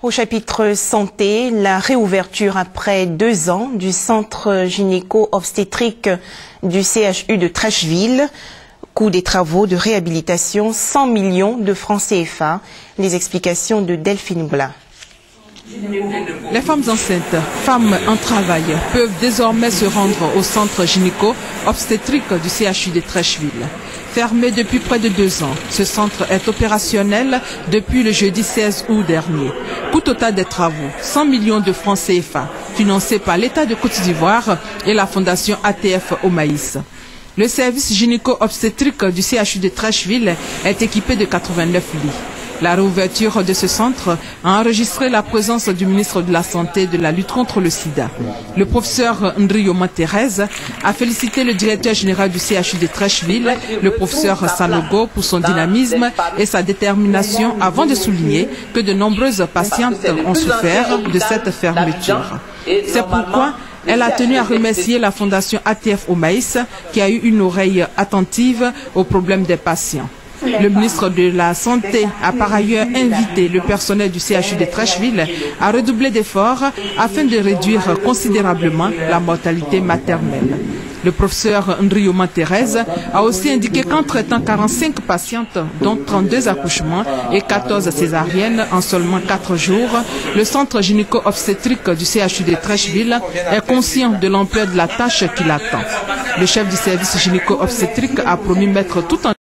Au chapitre santé, la réouverture après 2 ans du centre gynéco-obstétrique du CHU de Trècheville. Coût des travaux de réhabilitation, 100 millions de francs CFA. Les explications de Delphine Blas. Les femmes enceintes, femmes en travail, peuvent désormais se rendre au centre gynéco-obstétrique du CHU de Trècheville. Fermé depuis près de 2 ans, ce centre est opérationnel depuis le jeudi 16 août dernier. Coût total des travaux, 100 millions de francs CFA, financés par l'État de Côte d'Ivoire et la fondation ATF au maïs. Le service gynéco-obstétrique du CHU de Trècheville est équipé de 89 lits. La réouverture de ce centre a enregistré la présence du ministre de la Santé et de la lutte contre le sida. Le professeur Ndrioma Thérèse a félicité le directeur général du CHU de Trècheville, le professeur Sanogo, pour son dynamisme et sa détermination avant de souligner que de nombreuses patientes ont souffert de cette fermeture. C'est pourquoi elle a tenu à remercier la fondation ATF au maïs qui a eu une oreille attentive aux problèmes des patients. Le ministre de la Santé a par ailleurs invité le personnel du CHU de Trècheville à redoubler d'efforts afin de réduire considérablement la mortalité maternelle. Le professeur Ndrioma Thérèse a aussi indiqué qu'en traitant 45 patientes, dont 32 accouchements et 14 césariennes en seulement 4 jours, le centre gynéco-obstétrique du CHU de Trècheville est conscient de l'ampleur de la tâche qui l'attend. Le chef du service gynéco-obstétrique a promis mettre tout en